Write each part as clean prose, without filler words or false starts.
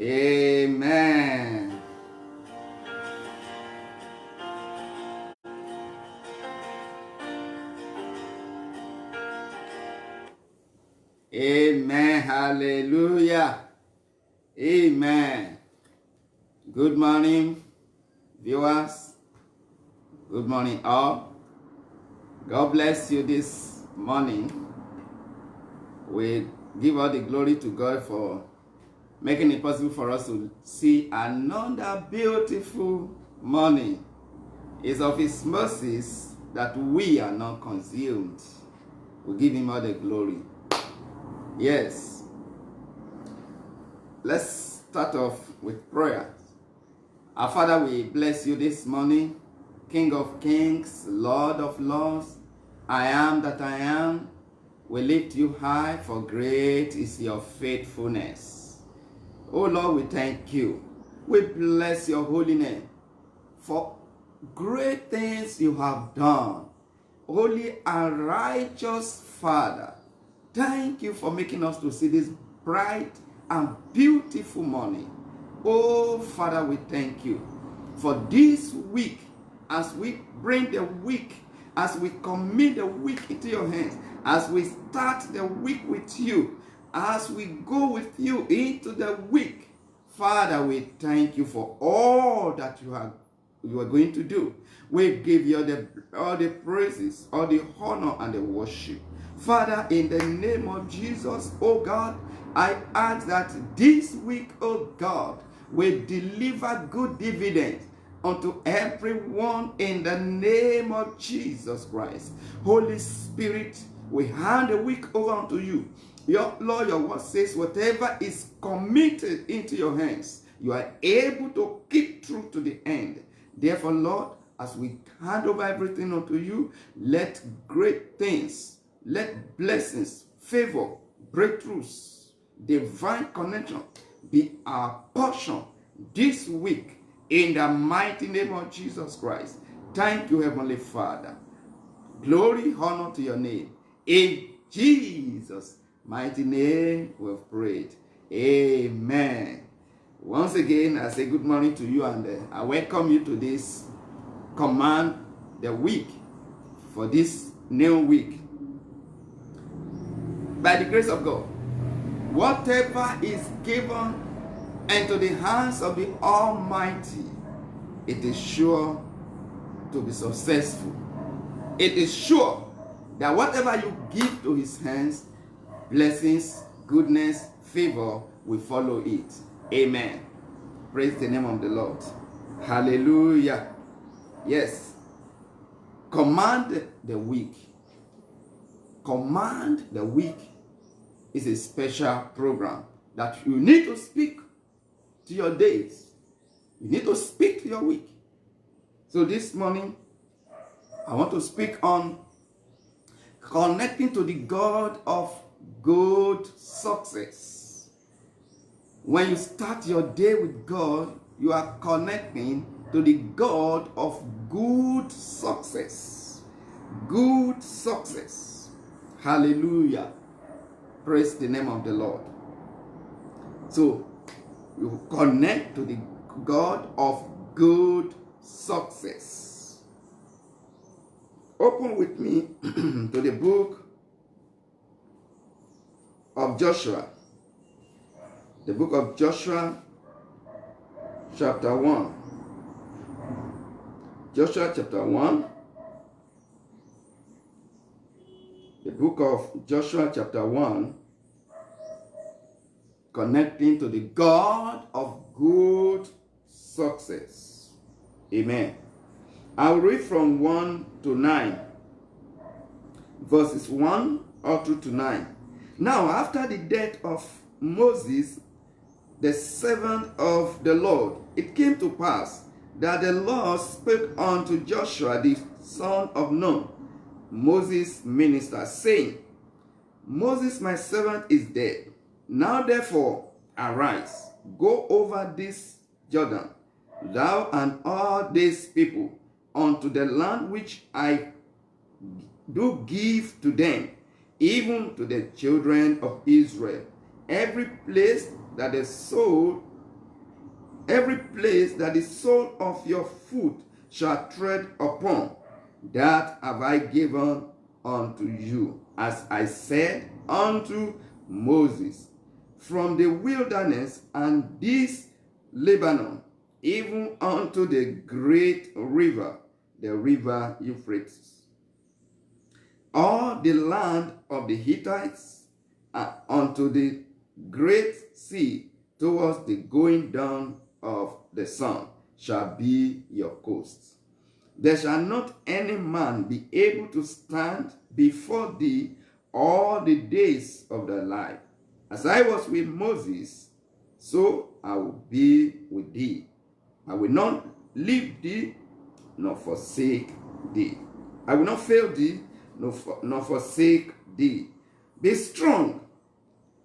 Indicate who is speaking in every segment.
Speaker 1: Amen. Amen. Hallelujah. Amen. Good morning, viewers. Good morning, all. God bless you this morning. We give all the glory to God for making it possible for us to see another beautiful morning. It's of His mercies that we are not consumed. We give Him all the glory. Yes. Let's start off with prayer. Our Father, we bless you this morning. King of kings, Lord of lords, I am that I am. We lift you high, for great is your faithfulness. Oh Lord, we thank you. We bless your holy name for great things you have done. Holy and righteous Father, thank you for making us to see this bright and beautiful morning. Oh Father, we thank you for this week. As we bring the week, as we commit the week into your hands, as we start the week with you, as we go with you into the week, Father, we thank you for all that you are going to do. We give you all the praises, all the honor and the worship. Father, in the name of Jesus, oh God, I ask that this week, oh God, will deliver good dividends unto everyone in the name of Jesus Christ. Holy Spirit, we hand the week over unto you. Lord, your word says, whatever is committed into your hands, you are able to keep true to the end. Therefore, Lord, as we hand over everything unto you, let great things, let blessings, favor, breakthroughs, divine connection be our portion this week in the mighty name of Jesus Christ. Thank you, Heavenly Father. Glory, honor to your name. In Jesus' mighty name we've prayed. Amen. Once again, I say good morning to you, and I welcome you to this command the week, for this new week. By the grace of God, whatever is given into the hands of the Almighty, it is sure to be successful. It is sure that whatever you give to his hands, blessings, goodness, favor will follow it. Amen. Praise the name of the Lord. Hallelujah. Yes. Command the week. Command the week is a special program that you need to speak to your days. You need to speak to your week. So this morning, I want to speak on connecting to the God of good success. When you start your day with God, you are connecting to the God of good success. Good success. Hallelujah. Praise the name of the Lord. So, you connect to the God of good success. Open with me to the book of Joshua. The book of Joshua, chapter 1. Joshua chapter 1. The book of Joshua chapter 1. Connecting to the God of good success. Amen. I'll read from 1 to 9. Verses 1 all through to 9. Now, after the death of Moses, the servant of the Lord, it came to pass that the Lord spoke unto Joshua the son of Nun, Moses' minister, saying, Moses my servant is dead. Now therefore arise, go over this Jordan, thou and all these people, unto the land which I do give to them, even to the children of Israel. Every place that the sole every place that the sole of your foot shall tread upon, that have I given unto you, as I said unto Moses, from the wilderness and this Lebanon, even unto the great river, the river Euphrates. All the land of the Hittites, unto the great sea, towards the going down of the sun, shall be your coast. There shall not any man be able to stand before thee all the days of thy life. As I was with Moses, so I will be with thee. I will not leave thee, nor forsake thee. I will not fail thee, nor forsake thee. Be strong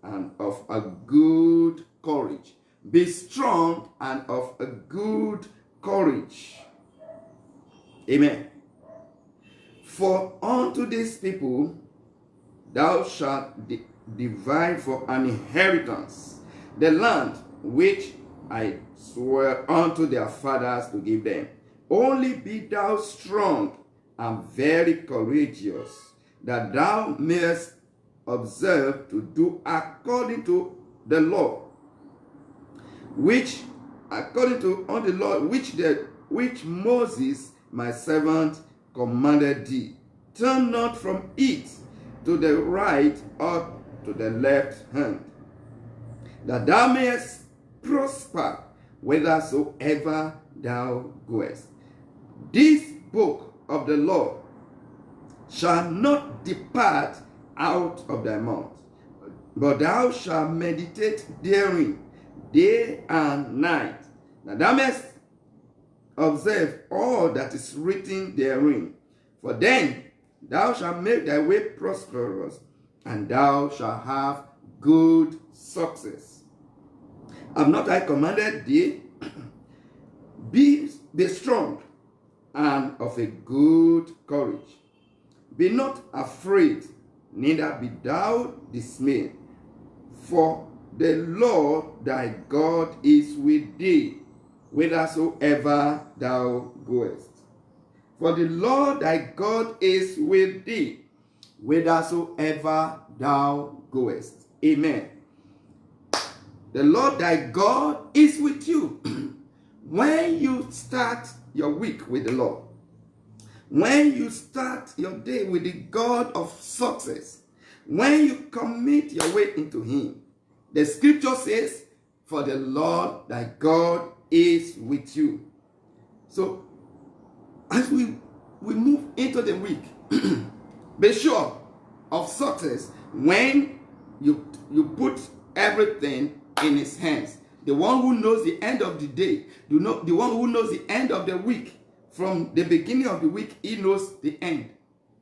Speaker 1: and of a good courage. Be strong and of a good courage. Amen. For unto these people thou shalt divide for an inheritance the land which I swear unto their fathers to give them. Only be thou strong and very courageous, that thou mayest observe to do according to the law, which which Moses my servant commanded thee. Turn not from it to the right or to the left hand, that thou mayest prosper whithersoever thou goest. This book of the law shall not depart out of thy mouth, but thou shalt meditate therein day and night, that thou mayest observe all that is written therein. For then thou shalt make thy way prosperous, and thou shalt have good success. Have not I commanded thee? Be strong and of a good courage. Be not afraid, neither be thou dismayed. For the Lord thy God is with thee, whithersoever thou goest. For the Lord thy God is with thee, whithersoever thou goest. Amen. The Lord thy God is with you. When you start your week with the Lord, when you start your day with the God of success, when you commit your way into him, the scripture says, for the Lord thy God is with you. So, as we move into the week, be sure of success when you put everything in his hands. The one who knows the end of the day, the one who knows the end of the week, from the beginning of the week, he knows the end.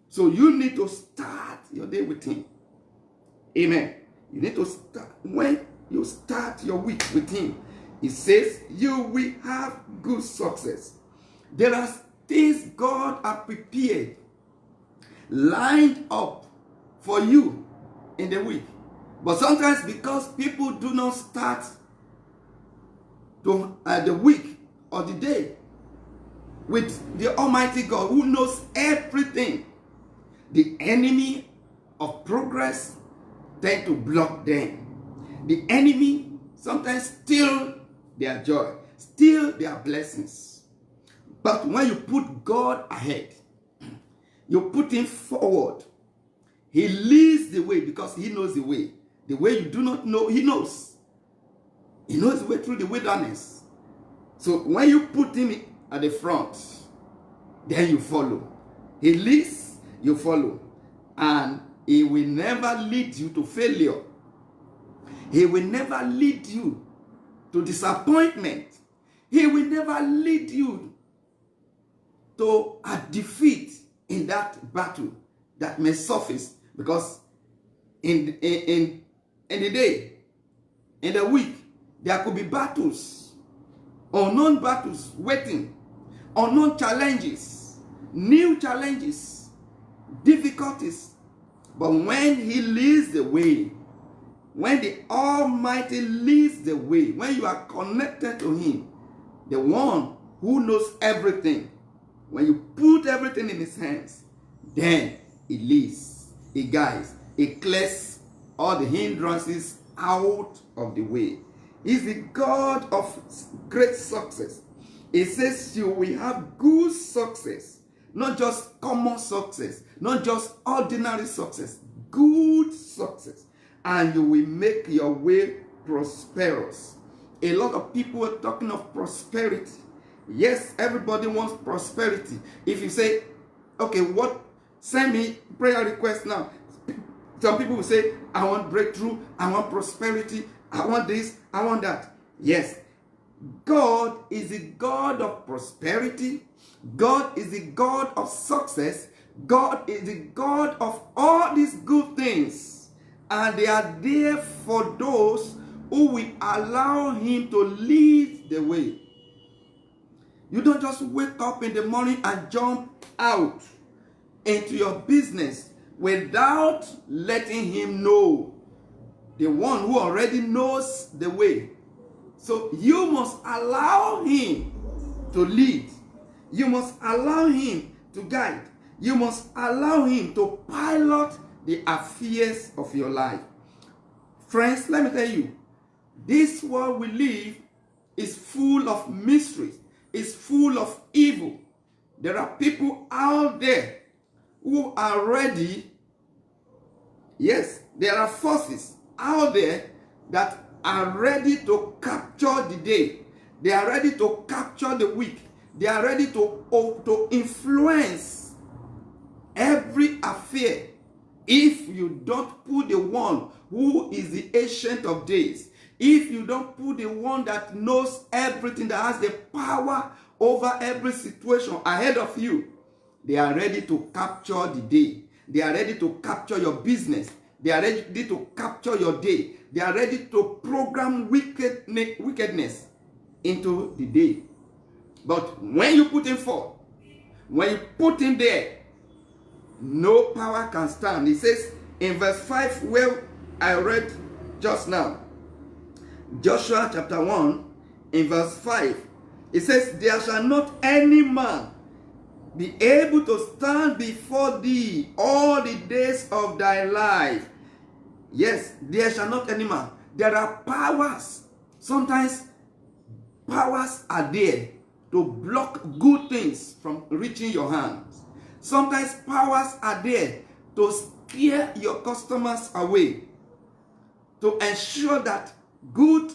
Speaker 1: So you need to start your day with him. Amen. You need to start, when you start your week with him, he says you will have good success. There are things God has prepared, lined up for you in the week. But sometimes because people do not start the week or the day with the Almighty God who knows everything, the enemy of progress tend to block them. The enemy sometimes steal their joy, steal their blessings. But when you put God ahead, you put him forward, he leads the way because he knows the way. The way you do not know, he knows. He knows the way through the wilderness. So when you put him at the front, then you follow. He leads, you follow. And he will never lead you to failure. He will never lead you to disappointment. He will never lead you to a defeat in that battle that may surface. Because in the day, in the week, there could be battles, unknown battles waiting, unknown challenges, new challenges, difficulties. But when he leads the way, when the Almighty leads the way, when you are connected to him, the one who knows everything. When you put everything in his hands, then he leads, he guides, he clears all the hindrances out of the way. He's the God of great success. He says you will have good success, not just common success, not just ordinary success, good success. And you will make your way prosperous. A lot of people are talking of prosperity. Yes, everybody wants prosperity. If you say, okay, send me prayer request now. Some people will say, I want breakthrough, I want prosperity, I want this, I want that. Yes, God is the God of prosperity. God is the God of success. God is the God of all these good things. And they are there for those who will allow him to lead the way. You don't just wake up in the morning and jump out into your business without letting him know, the one who already knows the way. So you must allow him to lead. You must allow him to guide. You must allow him to pilot the affairs of your life. Friends, let me tell you, this world we live is full of mysteries. It's full of evil. There are people out there who are ready. Yes, there are forces out there that are ready to capture the day. They are ready to capture the week. They are ready to influence every affair. If you don't put the one who is the Ancient of Days, if you don't put the one that knows everything, that has the power over every situation ahead of you, they are ready to capture the day. They are ready to capture your business. They are ready to capture your day. They are ready to program wickedness into the day. But when you put him forth, when you put him there, no power can stand. It says in verse 5, where I read just now, Joshua chapter 1, in verse 5, it says, there shall not any man be able to stand before thee all the days of thy life. Yes, there shall not any man. There are powers. Sometimes powers are there to block good things from reaching your hands. Sometimes powers are there to scare your customers away, to ensure that good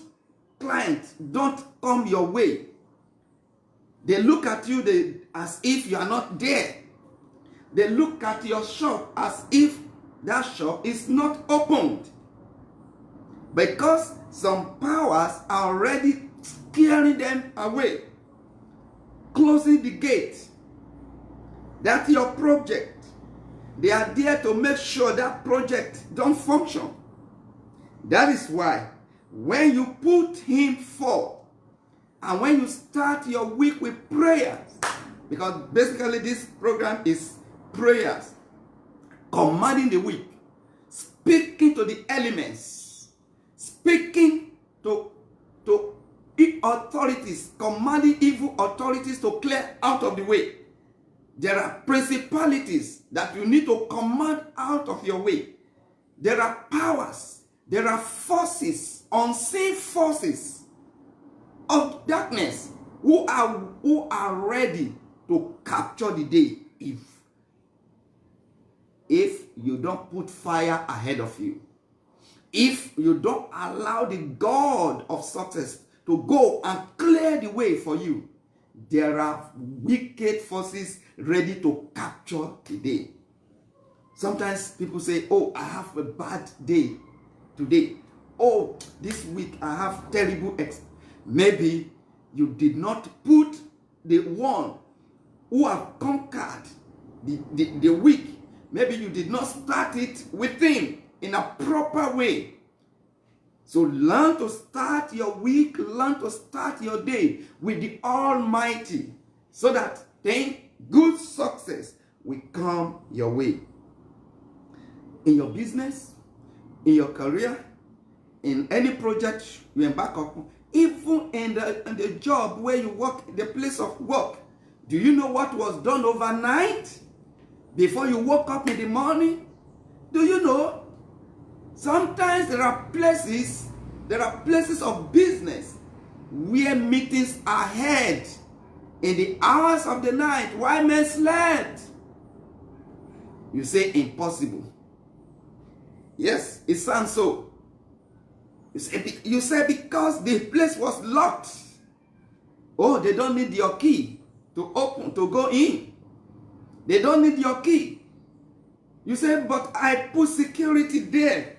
Speaker 1: clients don't come your way. They look at you as if you are not there. They look at your shop as if that shop is not opened. Because some powers are already scaring them away, closing the gate. That's your project. They are there to make sure that project don't function. That is why when you put him forth, and when you start your week with prayers, because basically this program is prayers, commanding the week, speaking to the elements, speaking to authorities, commanding evil authorities to clear out of the way. There are principalities that you need to command out of your way. There are powers, there are forces, unseen forces of darkness who are ready to capture the day if you don't put fire ahead of you. If you don't allow the God of success to go and clear the way for you, there are wicked forces ready to capture the day. Sometimes people say, oh, I have a bad day today. Oh, this week I have terrible Maybe you did not put the one who have conquered the week. Maybe you did not start it with him in a proper way. So learn to start your week, learn to start your day with the Almighty, so that then good success will come your way. In your business, in your career, in any project you embark upon, Even in the job where you work, the place of work, do you know what was done overnight before you woke up in the morning? Do you know? Sometimes there are places of business where meetings are held in the hours of the night while men slept. You say impossible. Yes, it sounds so. You say because the place was locked. Oh, they don't need your key to open, to go in. They don't need your key. You say, but I put security there.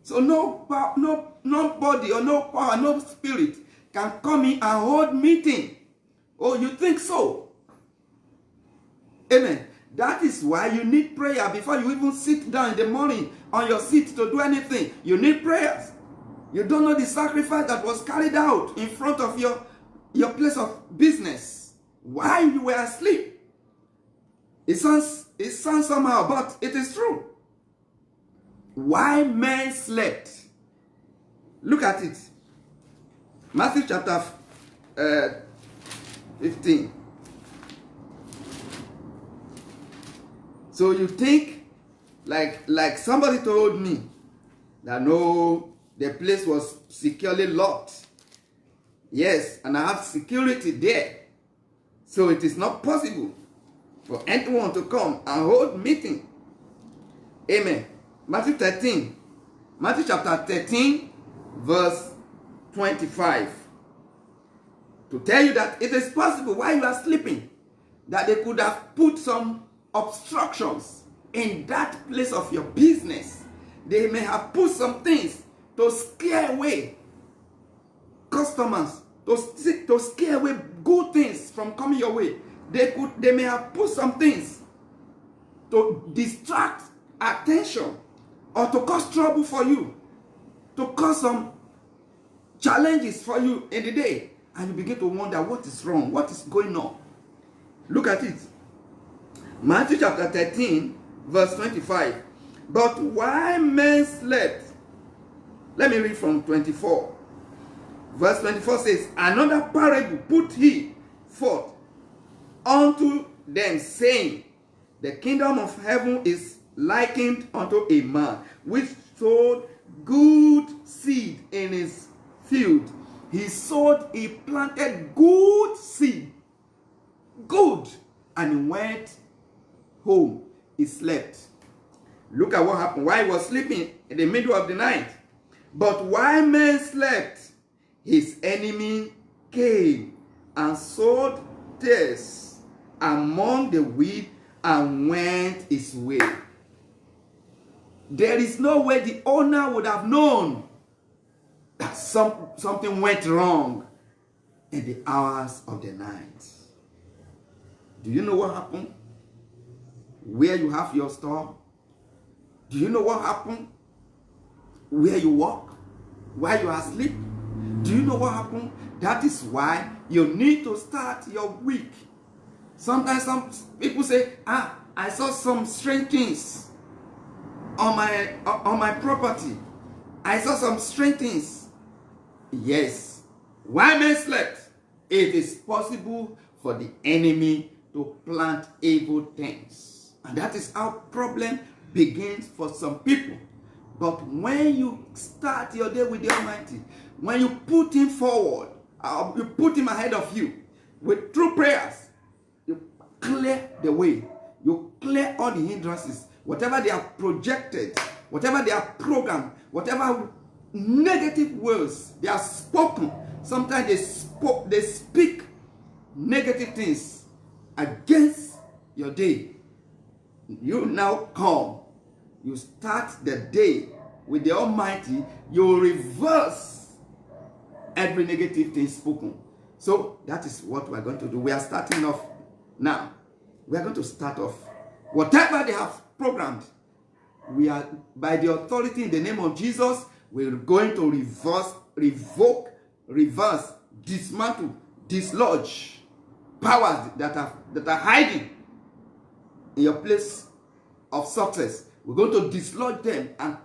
Speaker 1: So nobody or no power, no spirit can come in and hold meeting. Oh, you think so? Amen. That is why you need prayer before you even sit down in the morning on your seat to do anything. You need prayers. You don't know the sacrifice that was carried out in front of your place of business while you were asleep. It sounds somehow, but it is true. Why men slept. Look at it. Matthew chapter 15. So you think like somebody told me that no, the place was securely locked. Yes, and I have security there. So it is not possible for anyone to come and hold meeting. Amen. Matthew chapter 13, verse 25. To tell you that it is possible while you are sleeping, that they could have put some obstructions in that place of your business. They may have put some things to scare away customers, to scare away good things from coming your way. They may have put some things to distract attention or to cause trouble for you, to cause some challenges for you in the day. And you begin to wonder what is wrong, what is going on. Look at it. Matthew chapter 13, verse 25. But while men slept, let me read from 24. Verse 24 says, another parable put he forth unto them, saying, the kingdom of heaven is likened unto a man which sowed good seed in his field. He planted good seed. Good. And he went home. He slept. Look at what happened. While he was sleeping in the middle of the night. But while men slept, his enemy came and sowed tares among the wheat and went his way. There is no way the owner would have known that something went wrong in the hours of the night. Do you know what happened? Where you have your store? Do you know what happened? Where you work? While you are asleep? Do you know what happened? That is why you need to start your week. Sometimes some people say, I saw some strange things on my property. I saw some strange things. Yes. While men slept, it is possible for the enemy to plant evil things. And that is how problem begins for some people. But when you start your day with the Almighty, when you put him forward, you put him ahead of you, with true prayers, you clear the way. You clear all the hindrances. Whatever they are projected, whatever they are programmed, whatever negative words they are spoken. Sometimes they speak negative things against your day. You now come. You start the day with the Almighty. You reverse every negative thing spoken. So that is what we are going to do. We are starting off now. We are going to start off. Whatever they have programmed, we are, by the authority in the name of Jesus, we're going to reverse, dismantle, dislodge powers that are hiding in your place of success. We're going to dislodge them and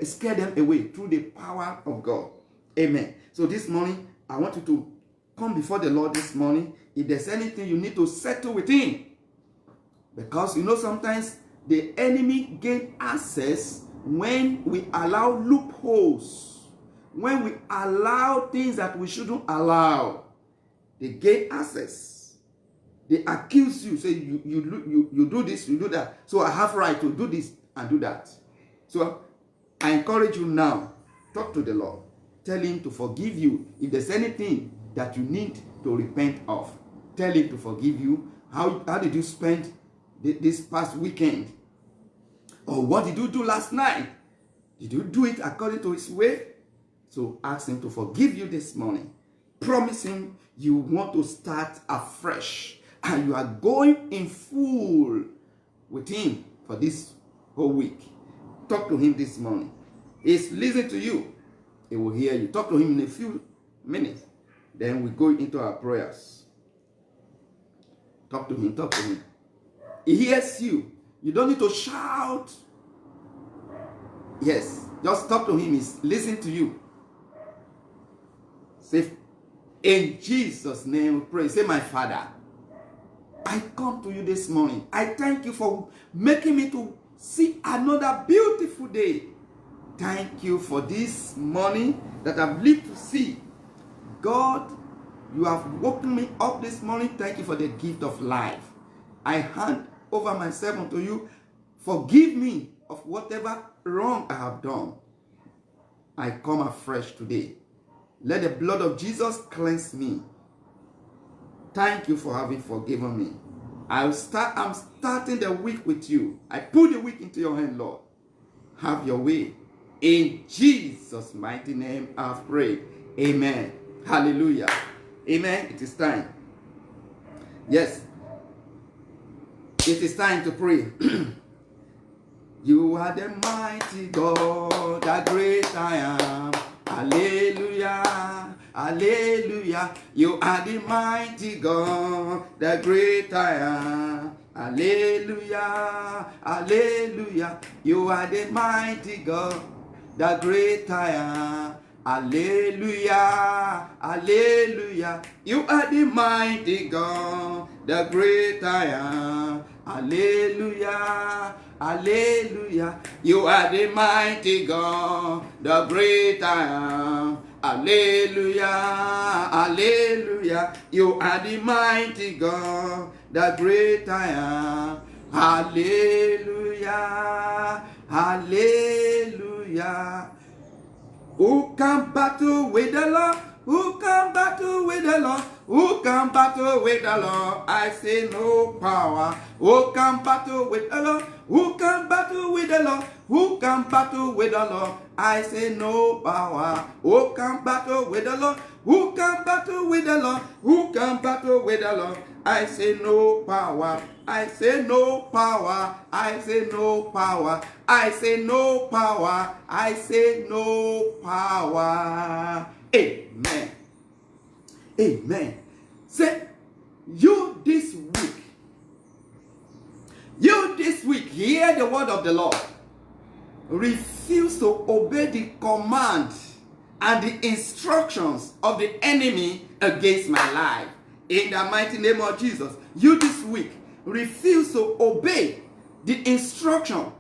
Speaker 1: scare them away through the power of God. Amen. So this morning, I want you to come before the Lord this morning. If there's anything you need to settle with him, because sometimes the enemy gain access when we allow loopholes, when we allow things that we shouldn't allow. They gain access. They accuse you, say you do this, you do that. So I have right to do this and do that. So I encourage you now, talk to the Lord. Tell him to forgive you. If there's anything that you need to repent of, tell him to forgive you. How did you spend this past weekend? Or what did you do last night? Did you do it according to his way? So ask him to forgive you this morning. Promise him you want to start afresh. And you are going in full with him for this whole week. Talk to him this morning. He's listening to you. He will hear you. Talk to him in a few minutes. Then we go into our prayers. Talk to him. Talk to him. He hears you. You don't need to shout. Yes. Just talk to him. He's listening to you. Say, in Jesus' name we pray. Say, my Father, I come to you this morning. I thank you for making me to see another beautiful day. Thank you for this morning that I've lived to see. God, you have woken me up this morning. Thank you for the gift of life. I hand over myself unto you. Forgive me of whatever wrong I have done. I come afresh today. Let the blood of Jesus cleanse me. Thank you for having forgiven me. I'm starting the week with you. I put the week into your hand, Lord. Have your way. In Jesus' mighty name I've prayed. Amen. Hallelujah. Amen. It is time. Yes. It is time to pray. You are the mighty God, the great I am. Hallelujah. Hallelujah. You are the mighty God, the great I am. Hallelujah. Hallelujah. You are the mighty God, the great I am. Hallelujah. Hallelujah. You are the mighty God, the great I am. Hallelujah. Hallelujah. You are the mighty God, the great I am. Hallelujah. Hallelujah. You are the mighty God, the great I am. Hallelujah. Hallelujah. Who can battle with the Lord? Who can battle with the Lord? Who can battle with the Lord? I say no power. Who can battle with the Lord? Who can battle with the Lord? Who can battle with the Lord? I say no power. Who can battle with the Lord? Who can battle with the Lord? Who can battle with the Lord? I say no power. I say no power. I say no power. I say no power. I say no power. Amen. Amen. Say, you this week, hear the word of the Lord. Refuse to obey the command and the instructions of the enemy against my life. In the mighty name of Jesus, you this week, refuse to obey the instruction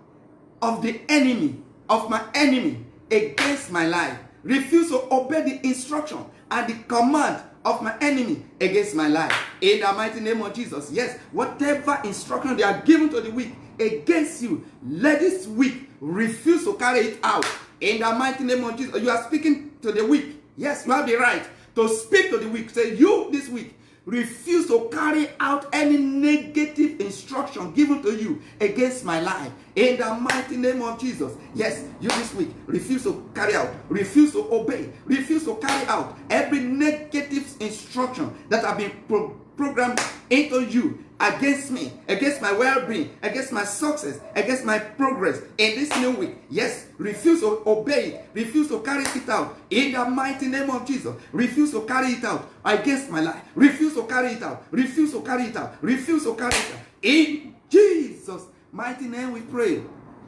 Speaker 1: of the enemy, of my enemy against my life. Refuse to obey the instruction and the command of my enemy against my life. In the mighty name of Jesus. Yes, whatever instruction they are given to the week against you, let this week refuse to carry it out. In the mighty name of Jesus. You are speaking to the week. Yes, you have the right to speak to the week. Say, you this week, refuse to carry out any negative instruction given to you against my life. In the mighty name of Jesus. Yes, you this week, refuse to carry out, refuse to obey, refuse to carry out every negative instruction that have been programmed into you against me, against my well-being, against my success, against my progress in this new week. Yes, refuse to obey it, refuse to carry it out. In the mighty name of Jesus, refuse to carry it out against my life. Refuse to carry it out. Refuse to carry it out. Refuse to carry it out. In Jesus' mighty name we pray.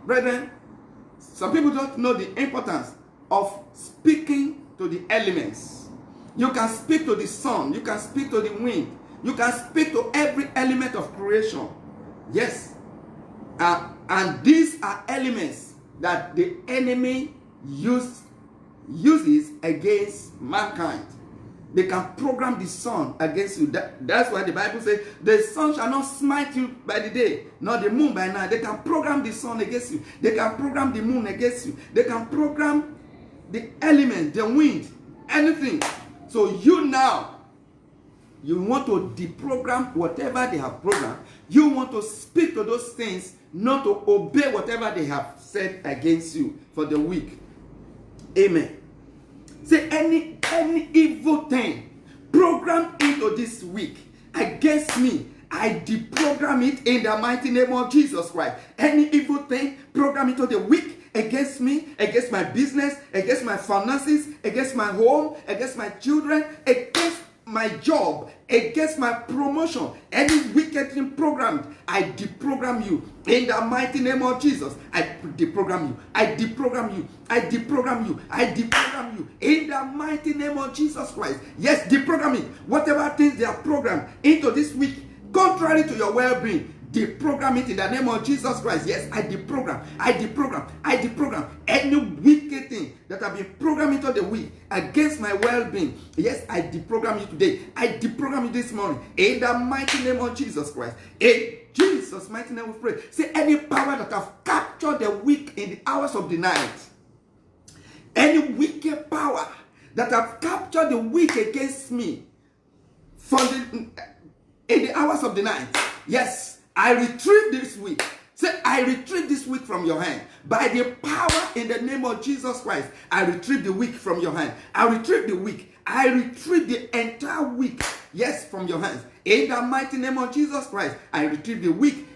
Speaker 1: Brethren, some people don't know the importance of speaking to the elements. You can speak to the sun. You can speak to the wind. You can speak to every element of creation. Yes. And these are elements that the enemy uses against mankind. They can program the sun against you. That's why the Bible says, the sun shall not smite you by the day, nor the moon by night. They can program the sun against you. They can program the moon against you. They can program the element, the wind, anything. So you now, you want to deprogram whatever they have programmed. You want to speak to those things, not to obey whatever they have said against you for the week. Amen. Say any evil thing programmed into this week against me, I deprogram it in the mighty name of Jesus Christ. Any evil thing programmed into the week against me, against my business, against my finances, against my home, against my children, against my job, against my promotion, any wicked thing programmed, I deprogram you in the mighty name of Jesus. I deprogram you. I deprogram you. I deprogram you. I deprogram you in the mighty name of Jesus Christ. Yes, deprogramming whatever things they are programmed into this week, contrary to your well-being. Deprogram it in the name of Jesus Christ. Yes, I deprogram. I deprogram. I deprogram any wicked thing that have been programmed into the week against my well-being. Yes, I deprogram you today. I deprogram you this morning in the mighty name of Jesus Christ. In Jesus' mighty name we pray. Say any power that have captured the weak in the hours of the night, any wicked power that have captured the weak against me in the hours of the night. Yes, I retrieve this week. Say, I retrieve this week from your hand. By the power in the name of Jesus Christ, I retrieve the week from your hand. I retrieve the week. I retrieve the entire week, yes, from your hands. In the mighty name of Jesus Christ, I retrieve the week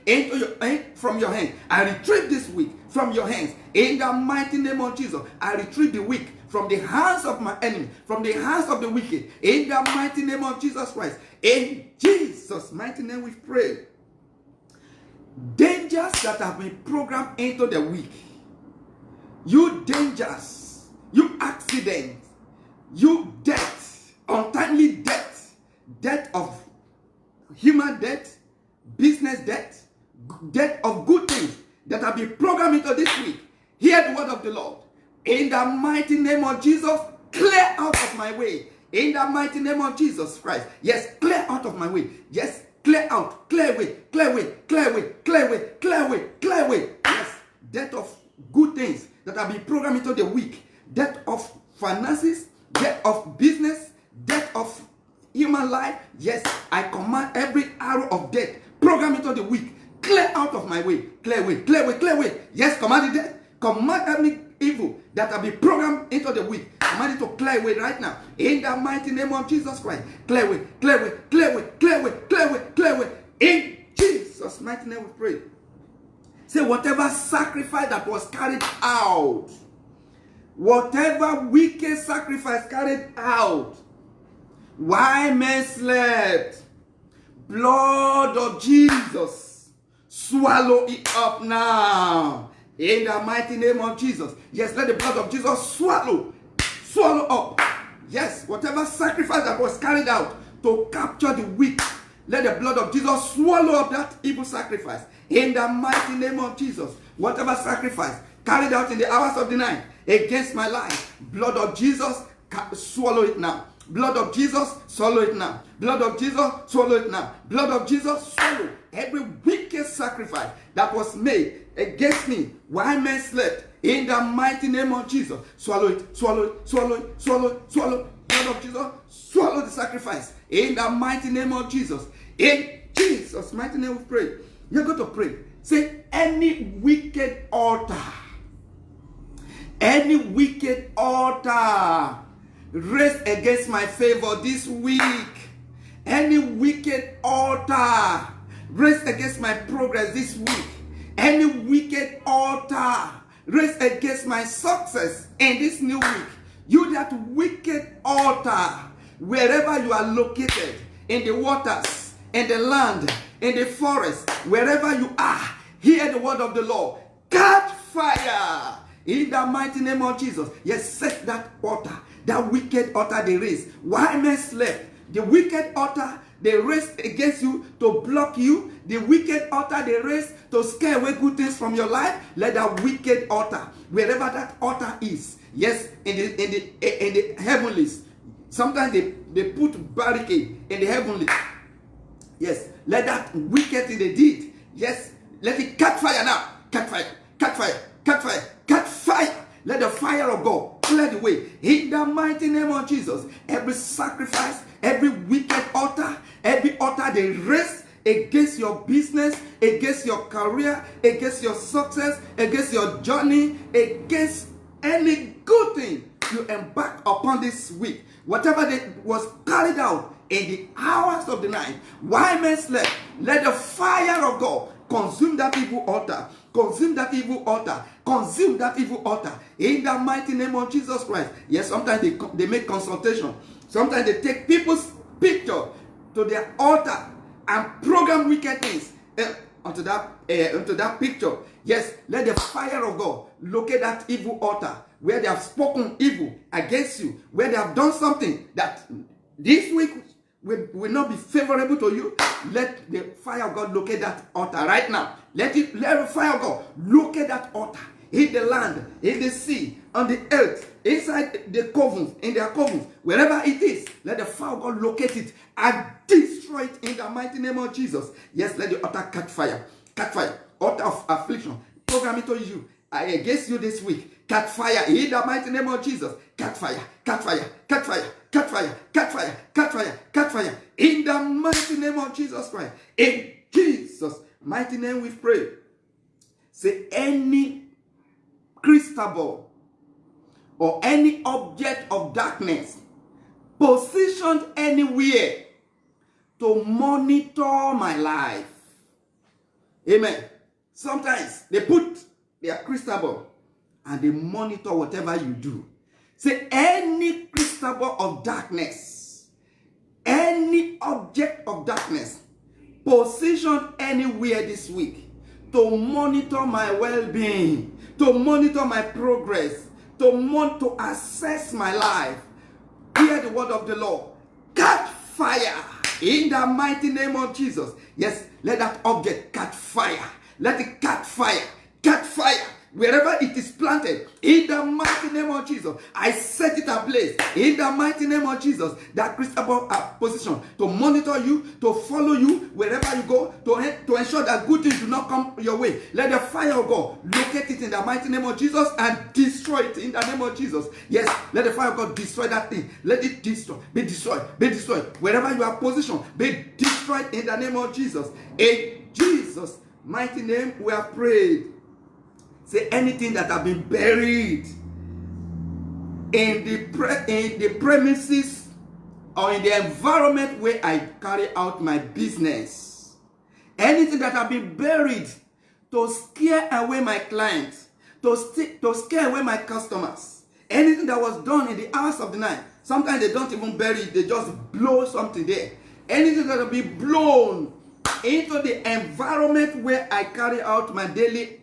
Speaker 1: from your hand. I retrieve this week from your hands. In the mighty name of Jesus, I retrieve the week from the hands of my enemy, from the hands of the wicked. In the mighty name of Jesus Christ. In Jesus' mighty name we pray. Dangers that have been programmed into the week. You dangers, you accidents, you death, untimely death, death of human death, business death, death of good things that have been programmed into this week. Hear the word of the Lord. In the mighty name of Jesus, clear out of my way. In the mighty name of Jesus Christ. Yes, clear out of my way. Yes, clear out, clear away, clear away, clear away, clear away, clear away, clear away. Yes, death of good things that have been programmed into the week. Death of finances, death of business, death of human life. Yes, I command every arrow of death programmed into the week. Clear out of my way. Clear away, clear away, clear away. Yes, command the death. Command every evil that have been programmed into the week. Command it to clear away right now. In the mighty name of Jesus Christ. Clear away, clear away, clear away, clear away, clear away, clear away. In Jesus' mighty name we pray. Say whatever sacrifice that was carried out, whatever wicked sacrifice carried out, while men slept, blood of Jesus, swallow it up now. In the mighty name of Jesus. Yes, let the blood of Jesus swallow up. Yes, whatever sacrifice that was carried out to capture the weak, let the blood of Jesus swallow up that evil sacrifice. In the mighty name of Jesus. Whatever sacrifice carried out in the hours of the night against my life, blood of Jesus, swallow it now. Blood of Jesus, swallow it now. Blood of Jesus, swallow it now. Blood of Jesus, swallow every wicked sacrifice that was made against me while men slept. In the mighty name of Jesus, swallow it, swallow it, swallow it, swallow it, swallow. Blood of Jesus, swallow the sacrifice. In the mighty name of Jesus. In Jesus' mighty name we pray. You're going to pray. Say, any wicked altar raised against my favor this week, any wicked altar raised against my progress this week, any wicked altar raised against my success in this new week, you that wicked altar, wherever you are located, in the waters, in the land, in the forest, wherever you are, hear the word of the Lord. Catch fire in the mighty name of Jesus. Yes, set that altar that wicked altar they raise. Why men slept? The wicked altar they raised against you to block you. The wicked altar they raised to scare away good things from your life. Let that wicked altar, wherever that altar is, yes, in the heavenlies. Sometimes they put barricade in the heavenlies. Yes, let that wicked thing they did, yes, let it catch fire now. Catch fire, catch fire, catch fire, catch fire. Let the fire of God clear the way. In the mighty name of Jesus, every sacrifice, every wicked altar, every altar they raise against your business, against your career, against your success, against your journey, against any good thing you embark upon this week, whatever that was carried out in the hours of the night, while men slept, let the fire of God consume that evil altar. Consume that evil altar. Consume that evil altar. In the mighty name of Jesus Christ. Yes, sometimes they make consultation. Sometimes they take people's picture to their altar and program wicked things onto that picture. Yes, let the fire of God locate that evil altar where they have spoken evil against you, where they have done something that this week will not be favorable to you. Let the fire of God locate that altar right now. Let the fire of God locate that altar in the land, in the sea, on the earth, inside the covens, in their covens, wherever it is. Let the fire of God locate it and destroy it in the mighty name of Jesus. Yes, let the altar catch fire. Catch fire. Altar of affliction. Program it to you. Against you this week. Catch fire in the mighty name of Jesus. Catch fire. Catch fire. Catch fire. Catch fire. Catch fire. Catch fire. Catch fire. In the mighty name of Jesus Christ. In Jesus' mighty name we pray. Say any crystal ball or any object of darkness positioned anywhere to monitor my life. Amen. Sometimes they put their crystal ball and they monitor whatever you do. Say any crystal ball of darkness, any object of darkness positioned anywhere this week to monitor my well-being, to monitor my progress, to assess my life. Hear the word of the Lord. Catch fire in the mighty name of Jesus. Yes, let that object catch fire. Let it catch fire. Catch fire. Wherever it is planted, in the mighty name of Jesus, I set it ablaze. In the mighty name of Jesus, that crystal ball position to monitor you, to follow you wherever you go, to ensure that good things do not come your way. Let the fire of God locate it in the mighty name of Jesus and destroy it in the name of Jesus. Yes, let the fire of God destroy that thing. Let it destroy, be destroyed, be destroyed. Wherever you are positioned, be destroyed in the name of Jesus. In Jesus' mighty name, we have prayed. Say anything that have been buried in the premises or in the environment where I carry out my business. Anything that have been buried to scare away my clients, to scare away my customers. Anything that was done in the hours of the night. Sometimes they don't even bury it, they just blow something there. Anything that will be blown into the environment where I carry out my daily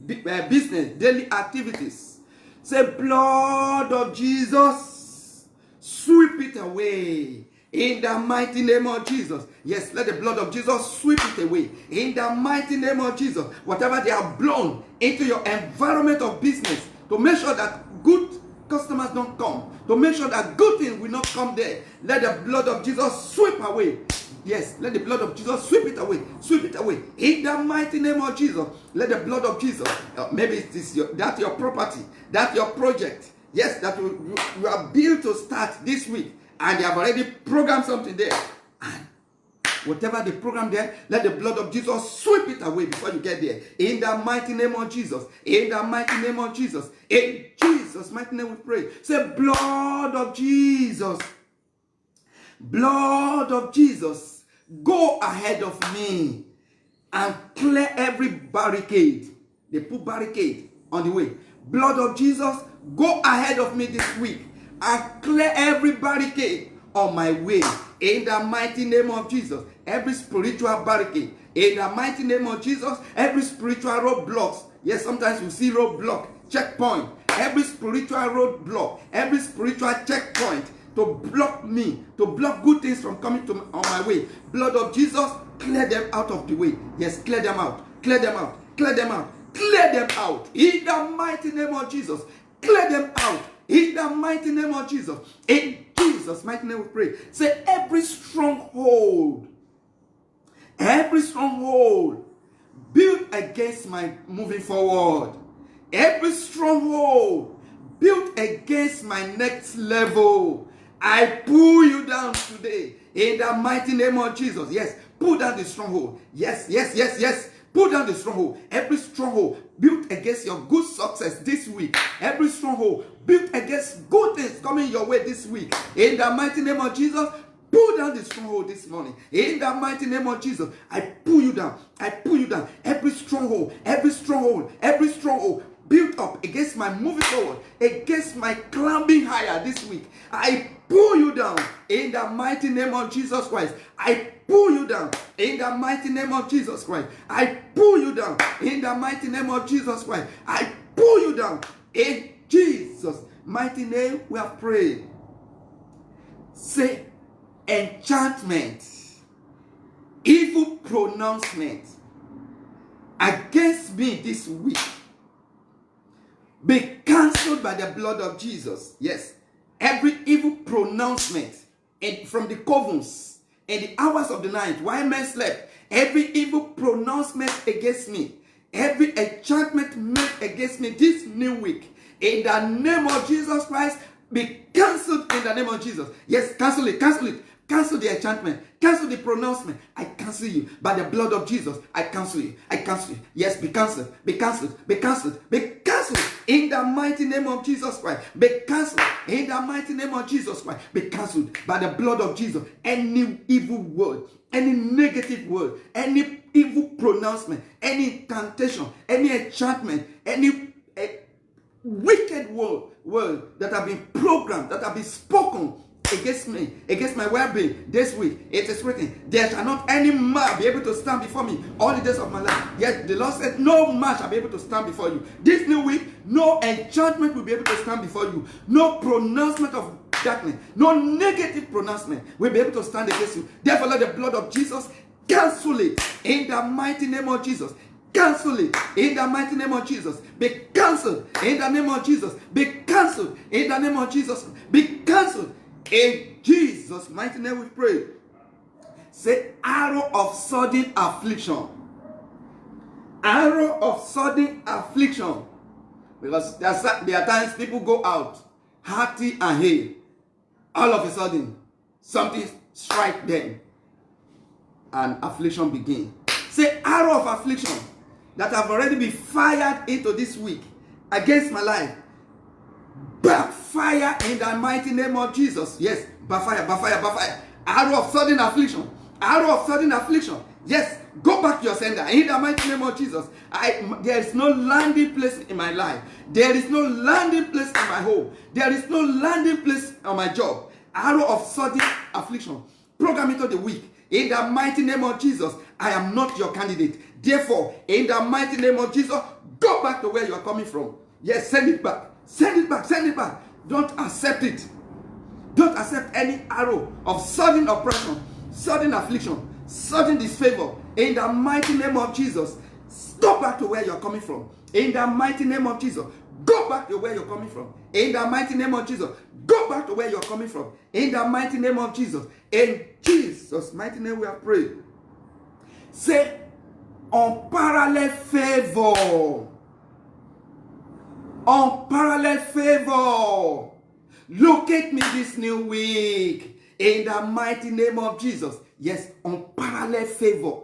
Speaker 1: business, daily activities. Say, blood of Jesus, sweep it away in the mighty name of Jesus. Yes, let the blood of Jesus sweep it away in the mighty name of Jesus. Whatever they have blown into your environment of business, to make sure that good customers don't come, to make sure that good things will not come there, let the blood of Jesus sweep away. Yes, let the blood of Jesus sweep it away. Sweep it away. In the mighty name of Jesus, let the blood of Jesus, maybe it is that's your property, that's your project. Yes, that you are built to start this week, and they have already programmed something there. And whatever they program there, let the blood of Jesus sweep it away before you get there. In the mighty name of Jesus. In the mighty name of Jesus. In Jesus' mighty name we pray. Say, blood of Jesus. Blood of Jesus. Go ahead of me and clear every barricade. They put barricade on the way. Blood of Jesus, go ahead of me this week and clear every barricade on my way. In the mighty name of Jesus. Every spiritual barricade. In the mighty name of Jesus. Every spiritual roadblocks. Yes, sometimes you see roadblock, checkpoint. every spiritual roadblock, every spiritual checkpoint to block me, to block good things from coming on my way. Blood of Jesus, clear them out of the way. Yes, clear them out, clear them out, clear them out, clear them out. In the mighty name of Jesus, clear them out. In the mighty name of Jesus. In Jesus' mighty name we pray. Say every stronghold built against my moving forward, every stronghold built against my next level, I pull you down today in the mighty name of Jesus. Yes, pull down the stronghold. Yes. Pull down the stronghold. Every stronghold built against your good success this week. Every stronghold built against good things coming your way this week. In the mighty name of Jesus, pull down the stronghold this morning. In the mighty name of Jesus, I pull you down. I pull you down. Every stronghold built up against my moving forward, against my climbing higher this week, I pull you down in the mighty name of Jesus Christ. I pull you down in the mighty name of Jesus Christ. I pull you down in the mighty name of Jesus Christ. I pull you down in Jesus' mighty name. We have prayed. Say enchantment, evil pronouncement against me this week be cancelled by the blood of Jesus. Yes, every evil pronouncement from the covens in the hours of the night while men slept, every evil pronouncement against me, every enchantment made against me this new week, in the name of Jesus Christ, be cancelled in the name of Jesus. Yes, cancel it, cancel it. Cancel the enchantment. Cancel the pronouncement. I cancel you. By the blood of Jesus, I cancel you. I cancel you. Yes, be cancelled. Be cancelled. Be cancelled. Be cancelled. In the mighty name of Jesus Christ. Be cancelled. In the mighty name of Jesus Christ. Be cancelled. By the blood of Jesus. Any evil word, any negative word, any evil pronouncement, any incantation, any enchantment, any wicked word that have been programmed, that have been spoken against me, against my well-being this week, it is written, there shall not any man be able to stand before me all the days of my life. Yet the Lord said, no man shall be able to stand before you. This new week, no enchantment will be able to stand before you. No pronouncement of darkness, no negative pronouncement will be able to stand against you. Therefore, let the blood of Jesus cancel it in the mighty name of Jesus. Cancel it in the mighty name of Jesus. Be cancelled in the name of Jesus. Be cancelled in the name of Jesus. Be cancelled. In Jesus' mighty name we pray. Say arrow of sudden affliction. Arrow of sudden affliction. Because there are times people go out hearty and hale. All of a sudden, something strike them. And affliction begin. Say arrow of affliction that have already been fired into this week against my life. Backfire in the mighty name of Jesus. Yes, backfire, backfire, backfire. Arrow of sudden affliction. Arrow of sudden affliction. Yes, go back to your sender in the mighty name of Jesus. There is no landing place in my life. There is no landing place in my home. There is no landing place on my job. Arrow of sudden affliction. Program into the week. In the mighty name of Jesus, I am not your candidate. Therefore, in the mighty name of Jesus, go back to where you are coming from. Yes, send it back. Send it back. Send it back. Don't accept it. Don't accept any arrow of sudden oppression, sudden affliction, sudden disfavor. In the mighty name of Jesus, go back to where you're coming from. In the mighty name of Jesus, go back to where you're coming from. In the mighty name of Jesus, go back to where you're coming from. In the mighty name of Jesus. In Jesus' mighty name we have prayed. Say, unparalleled favor. Unparalleled favor. Locate me this new week. In the mighty name of Jesus. Yes, unparalleled favor.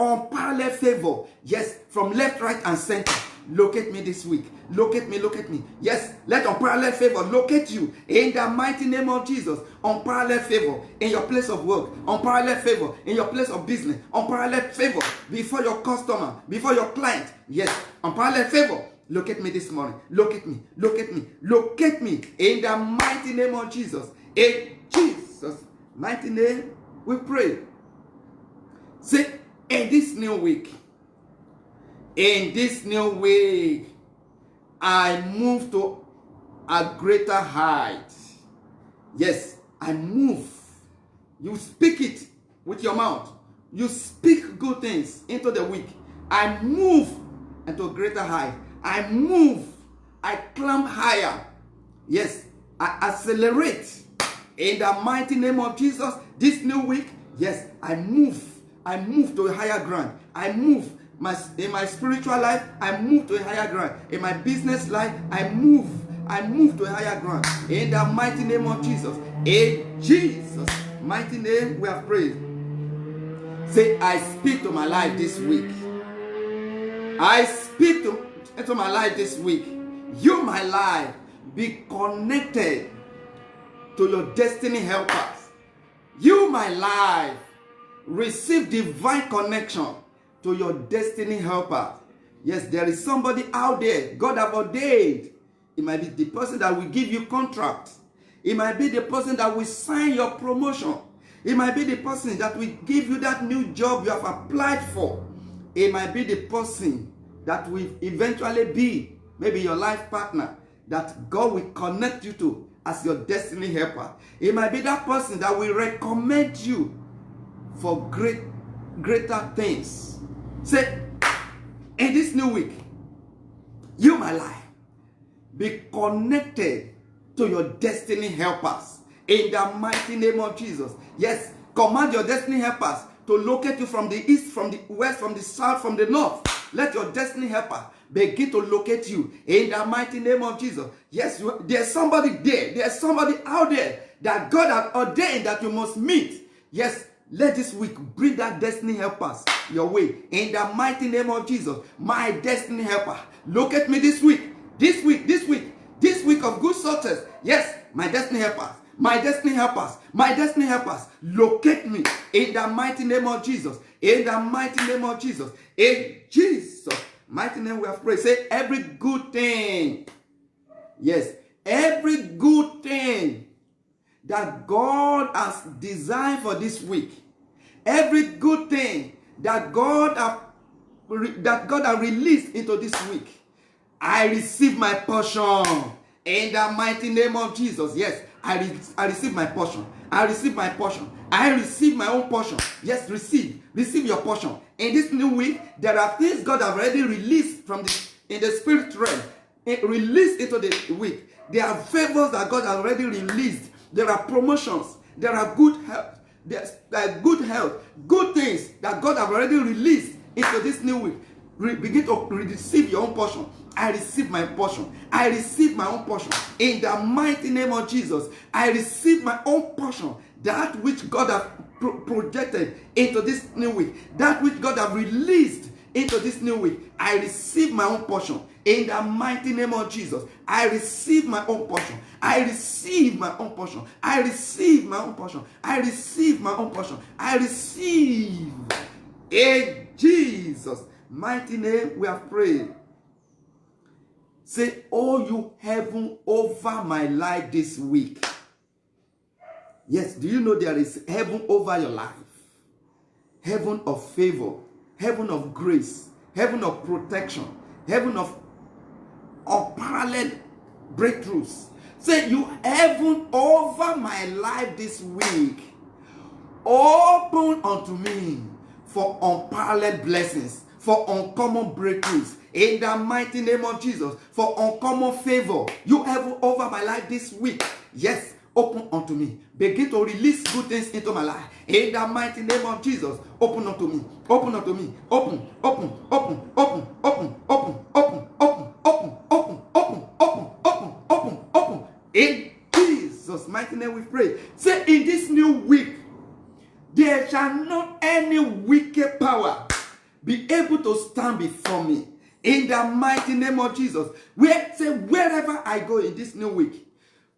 Speaker 1: Unparalleled favor. Yes, from left, right, and center. Locate me this week. Locate me, locate me. Yes, let unparalleled favor locate you. In the mighty name of Jesus. Unparalleled favor in your place of work. Unparalleled favor in your place of business. Unparalleled favor before your customer, before your client. Yes, unparalleled favor. Locate me this morning. Locate me. Locate me. Locate me. In the mighty name of Jesus. In Jesus' mighty name, we pray. Say, in this new week, I move to a greater height. Yes, I move. You speak it with your mouth. You speak good things into the week. I move into a greater height. I move. I climb higher. Yes, I accelerate. In the mighty name of Jesus, this new week, yes, I move. I move to a higher ground. I move. In my spiritual life, I move to a higher ground. In my business life, I move. I move to a higher ground. In the mighty name of Jesus. In Jesus' mighty name, we have prayed. Say, I speak to my life this week. I speak into my life this week. You, my life, be connected to your destiny helpers. You, my life, receive divine connection to your destiny helper. Yes, there is somebody out there God have ordained. It might be the person that will give you contract. It might be the person that will sign your promotion. It might be the person that will give you that new job you have applied for. It might be the person that will eventually be maybe your life partner that God will connect you to as your destiny helper. It might be that person that will recommend you for greater things. Say, in this new week, you, my life, be connected to your destiny helpers. In the mighty name of Jesus. Yes, command your destiny helpers to locate you from the east, from the west, from the south, from the north. Let your destiny helper begin to locate you in the mighty name of Jesus. Yes, there's somebody there. There's somebody out there that God has ordained that you must meet. Yes, let this week bring that destiny helpers your way. In the mighty name of Jesus, my destiny helper, locate me this week. This week of good success. Yes, my destiny helpers. My destiny helpers, locate me in the mighty name of Jesus. In the mighty name of Jesus. In Jesus' mighty name we have prayed. Say, every good thing. Yes, every good thing that God has designed for this week. Every good thing that God has released into this week. I receive my portion. In the mighty name of Jesus. Yes, I receive my portion. I receive my portion. I receive my own portion. Yes, receive your portion. In this new week, there are things God has already released in the spirit realm. Released into the week. There are favors that God has already released. There are promotions. There are good health. There's good things that God has already released into this new week. Begin to receive your own portion. I receive my portion. I receive my own portion. In the mighty name of Jesus, I receive my own portion. That which God has projected into this new week. That which God has released into this new week. I receive my own portion. In the mighty name of Jesus, I receive my own portion. I receive my own portion. I receive my own portion. I receive my own portion. I receive. In Jesus' mighty name we have prayed. Say, oh, you heaven over my life this week. Yes, do you know there is heaven over your life? Heaven of favor, heaven of grace, heaven of protection, heaven of unparalleled breakthroughs. Say, you heaven over my life this week. Open unto me for unparalleled blessings, for uncommon breakthroughs. In the mighty name of Jesus, for uncommon favor. You have over my life this week. Yes, open unto me. Begin to release good things into my life. In the mighty name of Jesus, open unto me. Open unto me. Open, open, open, open, open, open, open, open, open, open, open, open, open, open, open. In Jesus' mighty name we pray. Say, in this new week, there shall not any wicked power be able to stand before me. In the mighty name of Jesus. Wherever I go in this new week,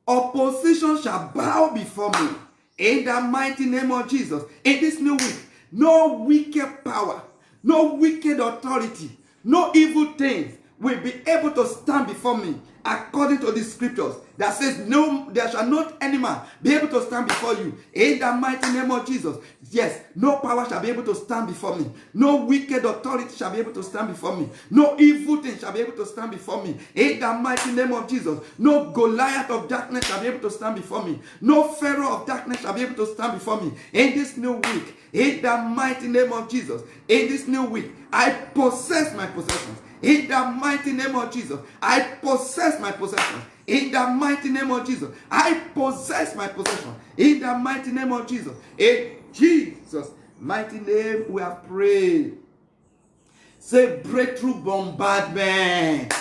Speaker 1: opposition shall bow before me. In the mighty name of Jesus. In this new week, no wicked power, no wicked authority, no evil things will be able to stand before me according to the scriptures that says, no, there shall not any man be able to stand before you. In the mighty name of Jesus. Yes, no power shall be able to stand before me. No wicked authority shall be able to stand before me. No evil thing shall be able to stand before me. In the mighty name of Jesus. No Goliath of darkness shall be able to stand before me. No Pharaoh of darkness shall be able to stand before me. In this new week, in the mighty name of Jesus, in this new week, I possess my possessions. In the mighty name of Jesus, I possess my possessions. In the mighty name of Jesus, I possess my possession. In the mighty name of Jesus, in Jesus' mighty name, we have prayed. Say breakthrough bombardment.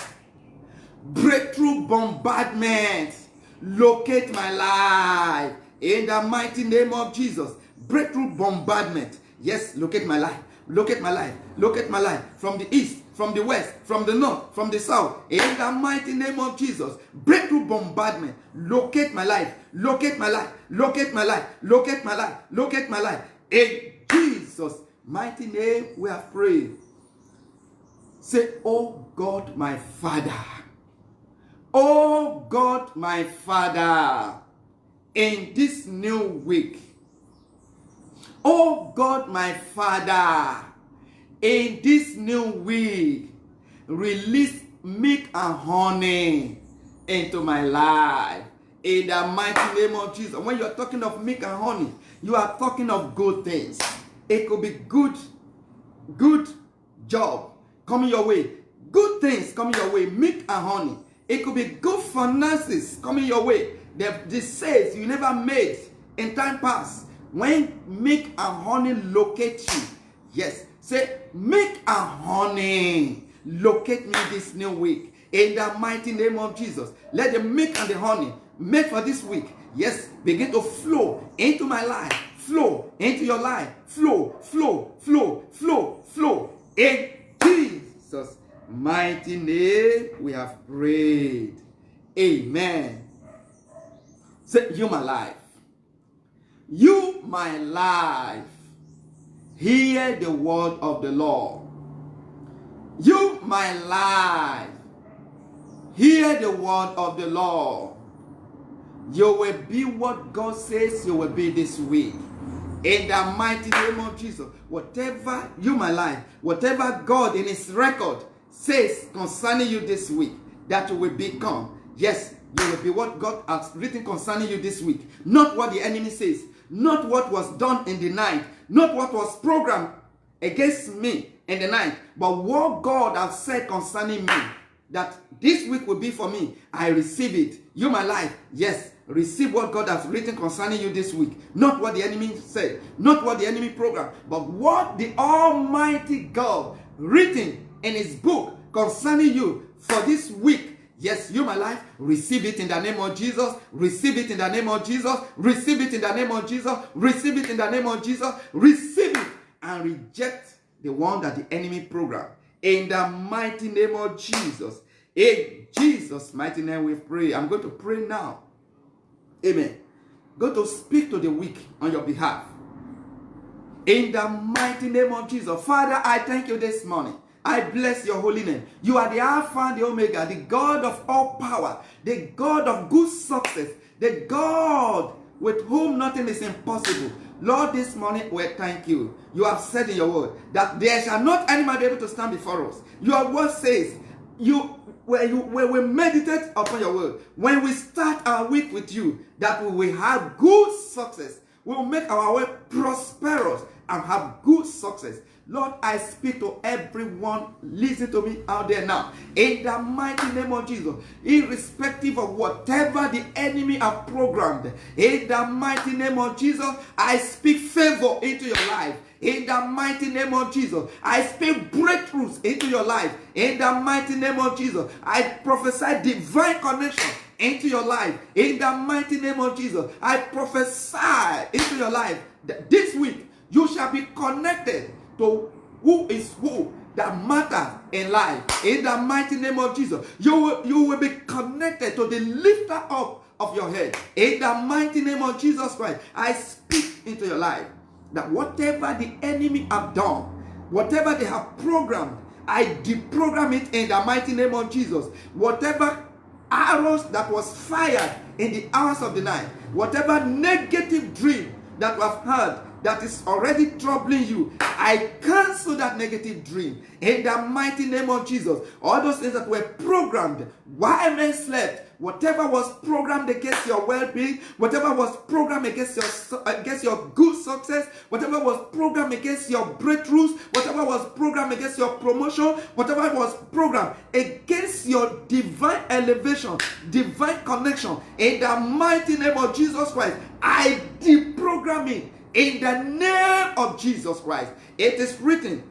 Speaker 1: Breakthrough bombardment. Locate my life. In the mighty name of Jesus, breakthrough bombardment. Yes, locate my life. Locate my life. Locate my life. From the east, from the west, from the north, from the south. In the mighty name of Jesus. Breakthrough bombardment. Locate my life. Locate my life. Locate my life. Locate my life. Locate my life. In Jesus' mighty name we have prayed. Say, oh God, my Father. Oh God, my Father. In this new week. Oh God, my Father, in this new week, release milk and honey into my life. In the mighty name of Jesus. When you're talking of milk and honey, you are talking of good things. It could be good job coming your way. Good things coming your way. Milk and honey. It could be good finances coming your way. The sales you never made in time past. When milk and honey locate you, yes, say milk and honey locate me this new week. In the mighty name of Jesus, let the milk and the honey made for this week, yes, begin to flow into my life, flow into your life, flow, flow, flow, flow, flow. In Jesus' mighty name, we have prayed. Amen. Say, you my life. You, my life, hear the word of the Lord. You, my life, hear the word of the Lord. You will be what God says you will be this week. In the mighty name of Jesus, whatever you, my life, whatever God in his record says concerning you this week, that you will become. Yes, you will be what God has written concerning you this week. Not what the enemy says. Not what was done in the night. Not what was programmed against me in the night. But what God has said concerning me. That this week will be for me. I receive it. You, my life. Yes. Receive what God has written concerning you this week. Not what the enemy said. Not what the enemy programmed. But what the Almighty God written in his book concerning you for this week. Yes, you, my life, receive it in the name of Jesus. Receive it in the name of Jesus. Receive it in the name of Jesus. Receive it in the name of Jesus. Receive it and reject the one that the enemy programmed. In the mighty name of Jesus. In Jesus' mighty name we pray. I'm going to pray now. Amen. Go to speak to the weak on your behalf. In the mighty name of Jesus. Father, I thank you this morning. I bless your holy name. You are the Alpha and the Omega, the God of all power, the God of good success, the God with whom nothing is impossible. Lord, this morning we thank you. You have said in your word that there shall not any man be able to stand before us. Your word says, when we meditate upon your word, when we start our week with you, that we will have good success. We will make our way prosperous and have good success. Lord, I speak to everyone listening to me out there now. In the mighty name of Jesus, irrespective of whatever the enemy have programmed, in the mighty name of Jesus, I speak favor into your life. In the mighty name of Jesus, I speak breakthroughs into your life. In the mighty name of Jesus, I prophesy divine connection into your life. In the mighty name of Jesus, I prophesy into your life that this week you shall be connected to who is who that matters in life. In the mighty name of Jesus, you will be connected to the lifter up of your head. In the mighty name of Jesus Christ, I speak into your life that whatever the enemy have done, whatever they have programmed, I deprogram it in the mighty name of Jesus. Whatever arrows that was fired in the hours of the night, whatever negative dream that you have heard that is already troubling you, I cancel that negative dream in the mighty name of Jesus. All those things that were programmed while men slept, whatever was programmed against your well-being, whatever was programmed against your good success, whatever was programmed against your breakthroughs, whatever was programmed against your promotion, whatever was programmed against your divine elevation, divine connection, in the mighty name of Jesus Christ, I deprogram it in the name of Jesus Christ. It is written,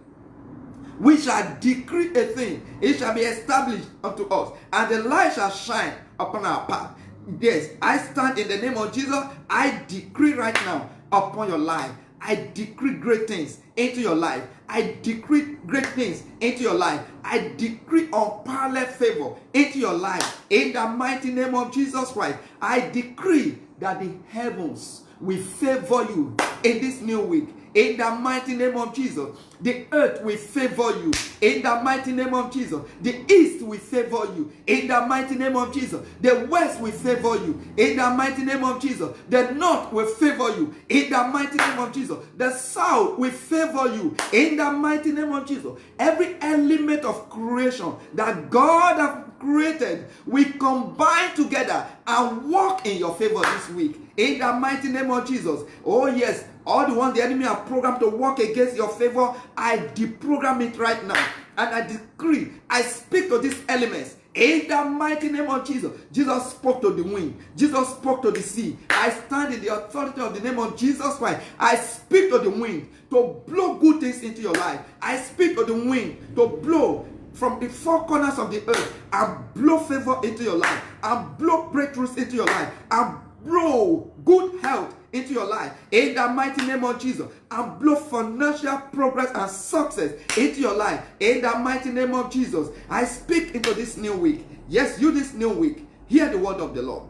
Speaker 1: we shall decree a thing, it shall be established unto us, and the light shall shine upon our path. Yes, I stand in the name of Jesus. I decree right now upon your life. I decree great things into your life. I decree great things into your life. I decree unparalleled favor into your life. In the mighty name of Jesus Christ, I decree that the heavens will favor you in this new week. In the mighty name of Jesus, the earth will favor you. In the mighty name of Jesus, the east will favor you. In the mighty name of Jesus, the west will favor you. In the mighty name of Jesus, the north will favor you. In the mighty name of Jesus, the south will favor you. In the mighty name of Jesus, every element of creation that God has created will combine together and work in your favor this week. In the mighty name of Jesus. Oh yes, all the ones the enemy have programmed to work against your favor, I deprogram it right now. And I decree, I speak to these elements. In the mighty name of Jesus. Jesus spoke to the wind. Jesus spoke to the sea. I stand in the authority of the name of Jesus Christ. I speak to the wind to blow good things into your life. I speak to the wind to blow from the four corners of the earth and blow favor into your life, and blow breakthroughs into your life, and blow good health into your life in the mighty name of Jesus, and blow financial progress and success into your life in the mighty name of Jesus. I speak into this new week. Yes, you this new week, hear the word of the Lord.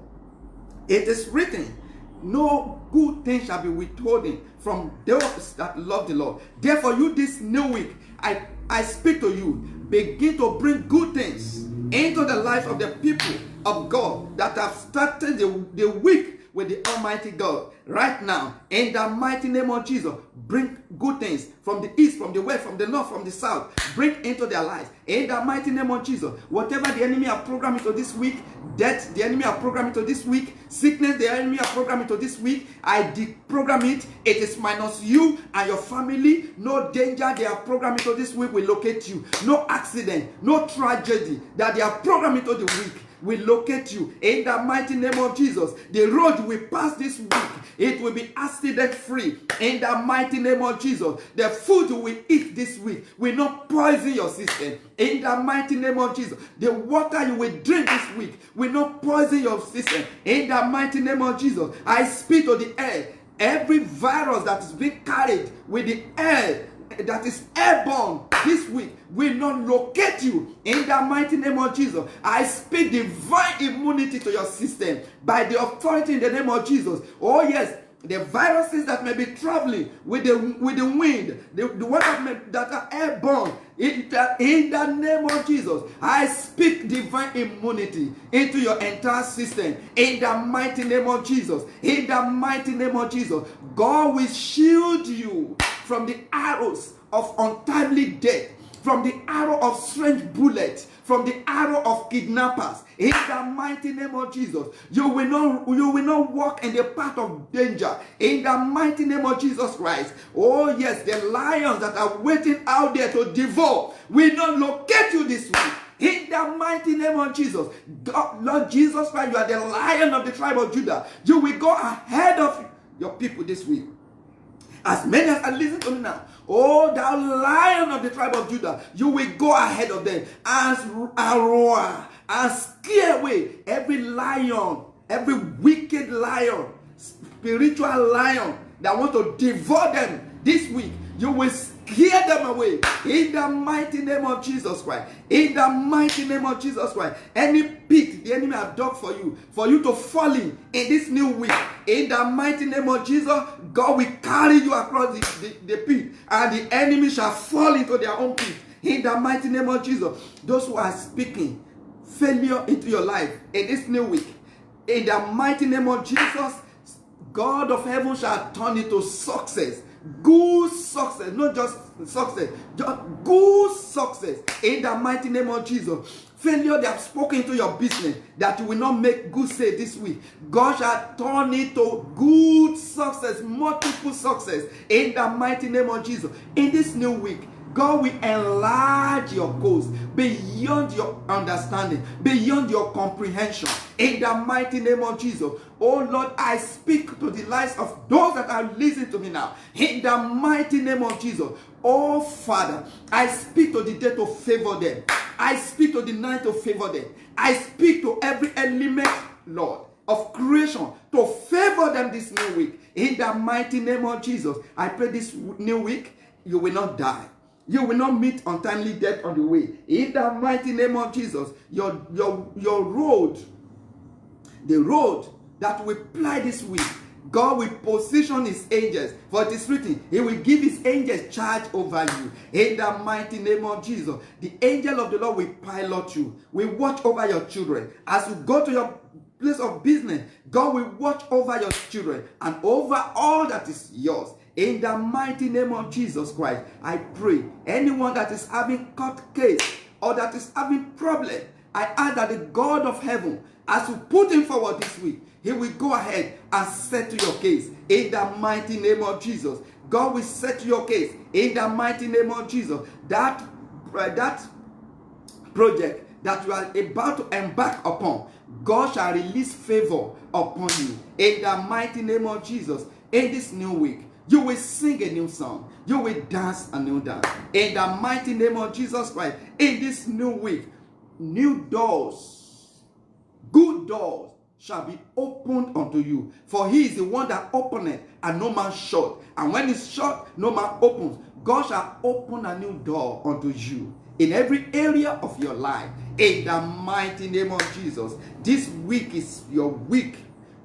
Speaker 1: It is written, no good thing shall be withholding from those that love the Lord. Therefore, you this new week, I speak to you, begin to bring good things into the life of the people of God that have started the week with the Almighty God. Right now, in the mighty name of Jesus, bring good things from the east, from the west, from the north, from the south. Bring into their lives. In the mighty name of Jesus, whatever the enemy have programmed into this week, death the enemy have programmed into this week, sickness the enemy have programmed into this week, I deprogram it. It is minus you and your family. No danger they have programmed into this week will locate you. No accident, no tragedy that they have programmed into the week will locate you. In the mighty name of Jesus, the road we pass this week, it will be accident free. In the mighty name of Jesus, the food we eat this week will not poison your system. In the mighty name of Jesus, the water you will drink this week will not poison your system. In the mighty name of Jesus, I speak to the air. Every virus that is being carried with the air, that is airborne this week, will not locate you. In the mighty name of Jesus, I speak divine immunity to your system by the authority in the name of Jesus. Oh yes, the viruses that may be traveling with the wind, the ones that are airborne, in the name of Jesus, I speak divine immunity into your entire system. In the mighty name of Jesus, in the mighty name of Jesus, God will shield you from the arrows of untimely death, from the arrow of strange bullets, from the arrow of kidnappers. In the mighty name of Jesus, you will not walk in the path of danger. In the mighty name of Jesus Christ. Oh yes, the lions that are waiting out there to devour will not locate you this week. In the mighty name of Jesus, God, Lord Jesus Christ, you are the Lion of the tribe of Judah. You will go ahead of your people this week. As many as are listening to me now, oh, thou Lion of the tribe of Judah, you will go ahead of them and roar and scare away every lion, every wicked lion, spiritual lion that want to devour them this week. You will scare them away in the mighty name of Jesus Christ. In the mighty name of Jesus Christ. Any pit the enemy have dug for you to fall in this new week, in the mighty name of Jesus, God will carry you across the pit, and the enemy shall fall into their own pit. In the mighty name of Jesus, those who are speaking failure into your life in this new week. In the mighty name of Jesus, God of heaven shall turn it to success. Good success, not just success, just good success. In the mighty name of Jesus. Failure they have spoken into your business that you will not make good sale this week, God shall turn it to good success, multiple success. In the mighty name of Jesus. In this new week, God will enlarge your coast beyond your understanding, beyond your comprehension. In the mighty name of Jesus. Oh Lord, I speak to the lives of those that are listening to me now. In the mighty name of Jesus. Oh Father, I speak to the day to favor them. I speak to the night to favor them. I speak to every element, Lord, of creation to favor them this new week. In the mighty name of Jesus. I pray this new week, you will not die. You will not meet untimely death on the way. In the mighty name of Jesus, your road, the road that we ply this week, God will position his angels. For it is written, he will give his angels charge over you. In the mighty name of Jesus, the angel of the Lord will pilot you, will watch over your children. As you go to your place of business, God will watch over your children and over all that is yours. In the mighty name of Jesus Christ, I pray anyone that is having court case or that is having problem, I ask that the God of heaven, as you put him forward this week, he will go ahead and settle your case. In the mighty name of Jesus, God will settle your case. In the mighty name of Jesus, that project that you are about to embark upon, God shall release favor upon you. In the mighty name of Jesus, in this new week, you will sing a new song. You will dance a new dance. In the mighty name of Jesus Christ, in this new week, new doors, good doors shall be opened unto you. For he is the one that openeth, and no man shut. And when it's shut, no man opens. God shall open a new door unto you in every area of your life. In the mighty name of Jesus. This week is your week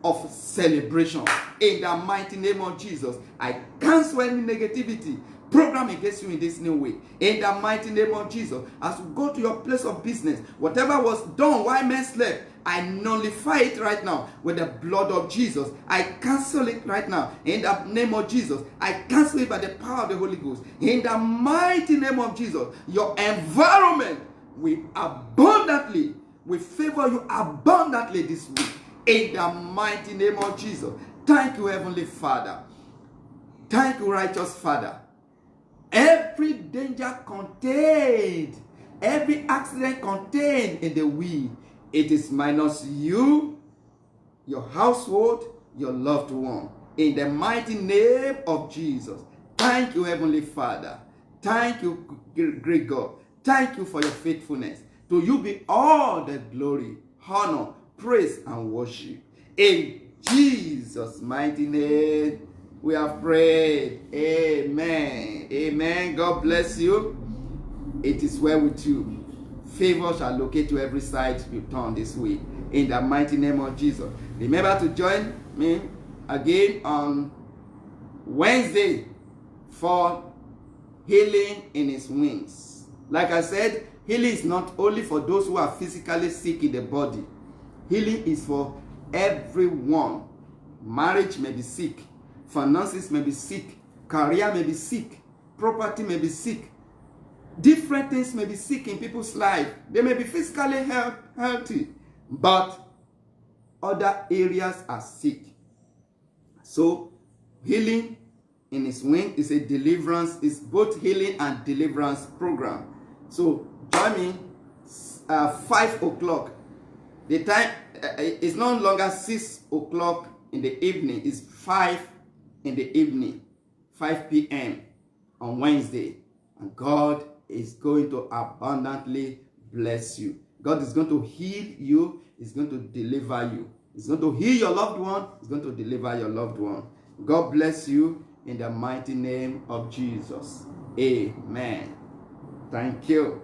Speaker 1: of celebration. In the mighty name of Jesus, I cancel any negativity program against you in this new week. In the mighty name of Jesus, as you go to your place of business, whatever was done while men slept, I nullify it right now with the blood of Jesus. I cancel it right now in the name of Jesus. I cancel it by the power of the Holy Ghost. In the mighty name of Jesus, your environment will favor you abundantly this week. In the mighty name of Jesus. Thank you, Heavenly Father. Thank you, righteous Father. Every danger contained, every accident contained in the will, it is minus you, your household, your loved one. In the mighty name of Jesus. Thank you, Heavenly Father. Thank you, great God. Thank you for your faithfulness. To you be all the glory, honor, praise, and worship. In Jesus' mighty name, we have prayed. Amen. Amen. God bless you. It is well with you. Favor shall locate you every side you turn this week. In the mighty name of Jesus. Remember to join me again on Wednesday for healing in his wings. Like I said, healing is not only for those who are physically sick in the body. Healing is for everyone. Marriage may be sick. Finances may be sick. Career may be sick. Property may be sick. Different things may be sick in people's life. They may be physically healthy, but other areas are sick. So, healing in his wing is a deliverance, is both healing and deliverance program. So, join me 5 o'clock. The time is no longer 6 o'clock in the evening. It's 5 in the evening, 5 p.m. on Wednesday. And God is going to abundantly bless you. God is going to heal you. He's going to deliver you. He's going to heal your loved one. He's going to deliver your loved one. God bless you in the mighty name of Jesus. Amen. Thank you.